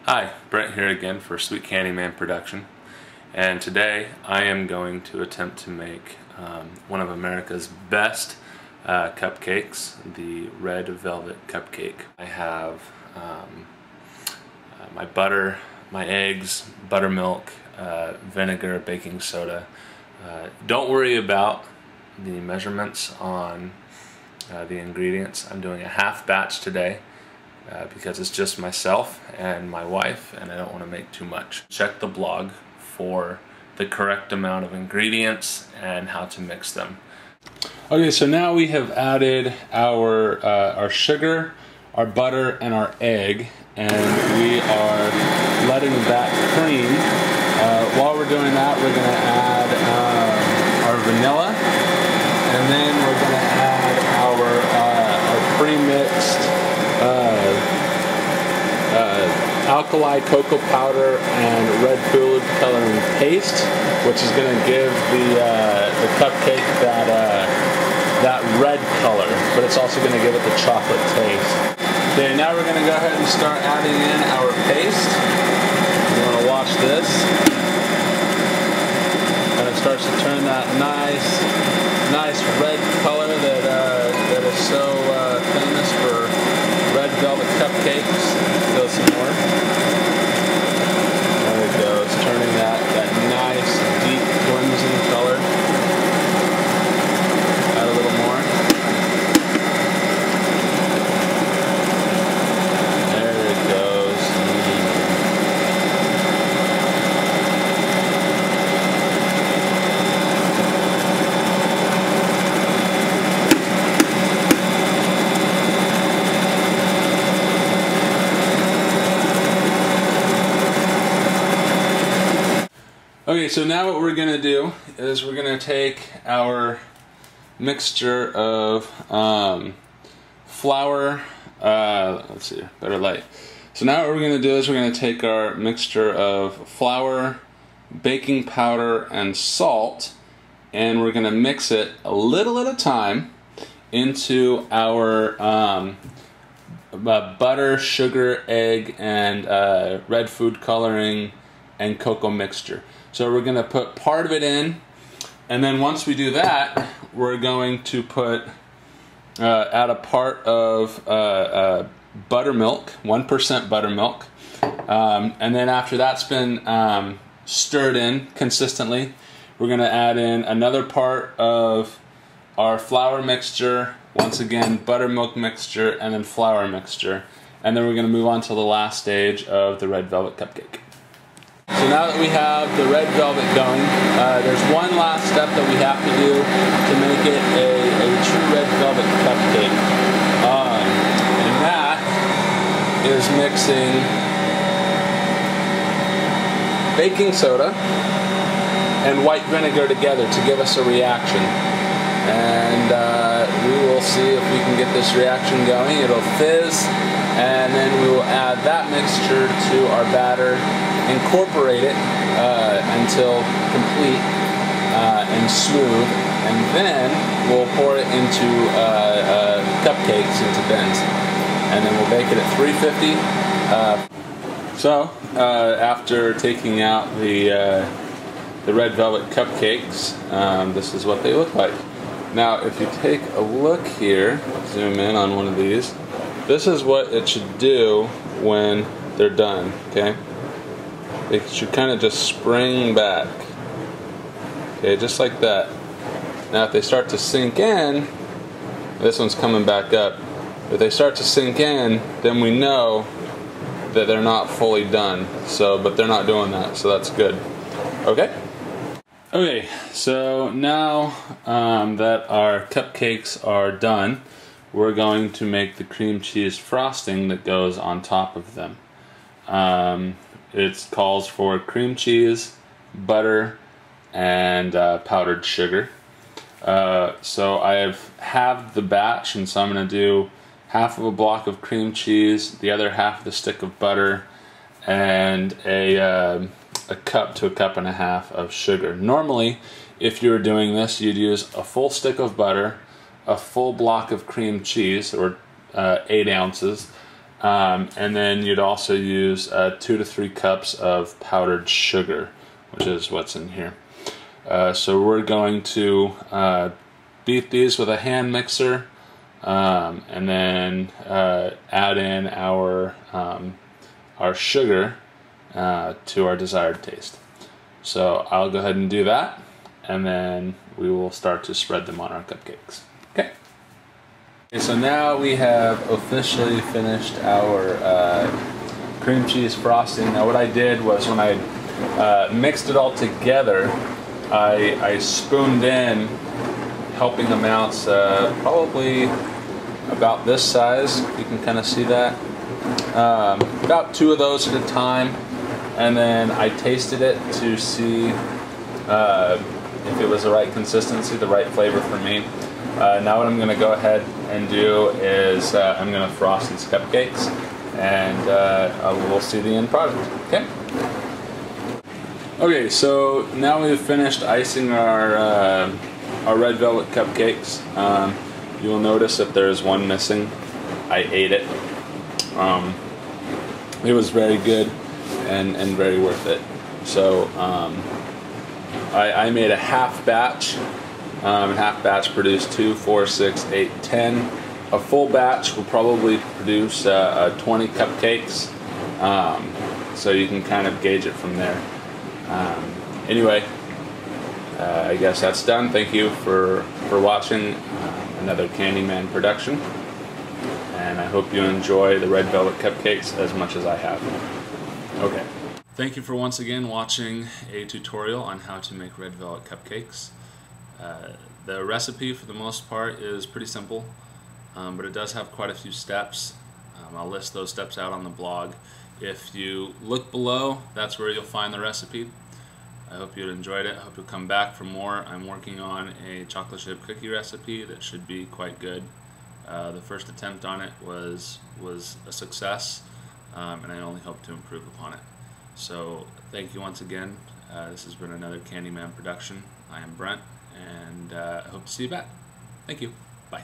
Hi, Brent here again for Sweet Candyman Production, and today I am going to attempt to make one of America's best cupcakes, the red velvet cupcake. I have my butter, my eggs, buttermilk, vinegar, baking soda. Don't worry about the measurements on the ingredients. I'm doing a half batch today. Because it's just myself and my wife and I don't want to make too much. Check the blog for the correct amount of ingredients and how to mix them. Okay, so now we have added our sugar, our butter, and our egg, and we are letting that cream. While we're doing that, we're going to add our vanilla, and then we're going to add our pre-mixed alkali cocoa powder and red food coloring paste, which is going to give the cupcake that red color, but it's also going to give it the chocolate taste. Okay, now we're going to go ahead and start adding in our paste. You want to watch this, and it starts to turn that nice red color that is so famous for red velvet cupcakes. Go some more. There it goes, turning that nice deep crimson color. Add a little more. There it goes. Okay, so now what we're going to do is we're going to take our mixture of flour, let's see, better light. So now what we're going to do is we're going to take our mixture of flour, baking powder, and salt, and we're going to mix it a little at a time into our butter, sugar, egg, and red food coloring and cocoa mixture. So we're going to put part of it in, and then once we do that, we're going to add a part of buttermilk, 1% buttermilk, and then after that's been stirred in consistently, we're going to add in another part of our flour mixture, once again buttermilk mixture, and then flour mixture, and then we're going to move on to the last stage of the red velvet cupcake. So now that we have the red velvet going, there's one last step that we have to do to make it a true red velvet cupcake. And that is mixing baking soda and white vinegar together to give us a reaction. And we will see if we can get this reaction going. It'll fizz, and then we will add that mixture to our batter, incorporate it until complete and smooth, and then we'll pour it into cupcakes, into bins, and then we'll bake it at 350. So after taking out the red velvet cupcakes, this is what they look like. Now if you take a look here, zoom in on one of these, this is what it should do when they're done, okay? They should kind of just spring back. Okay, just like that. Now if they start to sink in, this one's coming back up. If they start to sink in, then we know that they're not fully done. So, but they're not doing that, so that's good. Okay? Okay, so now that our cupcakes are done, we're going to make the cream cheese frosting that goes on top of them. It calls for cream cheese, butter, and powdered sugar. So I have halved the batch, and so I'm going to do half of a block of cream cheese, the other half of the stick of butter, and a cup to a cup and a half of sugar. Normally, if you were doing this, you'd use a full stick of butter, a full block of cream cheese, or 8 ounces, And then you'd also use 2 to 3 cups of powdered sugar, which is what's in here. So we're going to beat these with a hand mixer, and then add in our sugar to our desired taste. So I'll go ahead and do that, and then we will start to spread them on our cupcakes. Okay. So now we have officially finished our cream cheese frosting. Now what I did was, when I mixed it all together, I spooned in helping amounts, probably about this size. You can kind of see that. About 2 of those at a time, and then I tasted it to see if it was the right consistency, the right flavor for me. Now what I'm going to go ahead and do is I'm going to frost these cupcakes, and we'll see the end product. Okay. Okay, so now we've finished icing our red velvet cupcakes. You will notice that there's one missing. I ate it. It was very good and very worth it. So I made a half batch. Half batch produced 2, 4, 6, 8, 10. A full batch will probably produce 20 cupcakes. So you can kind of gauge it from there. Anyway, I guess that's done. Thank you for watching another Candyman production, and I hope you enjoy the red velvet cupcakes as much as I have. Okay. Thank you for once again watching a tutorial on how to make red velvet cupcakes. The recipe for the most part is pretty simple, but it does have quite a few steps. I'll list those steps out on the blog. If you look below, that's where you'll find the recipe. I hope you enjoyed it. I hope you'll come back for more. I'm working on a chocolate chip cookie recipe that should be quite good. The first attempt on it was a success, and I only hope to improve upon it. So thank you once again. This has been another Candyman production. I am Brent, and I hope to see you back. Thank you. Bye.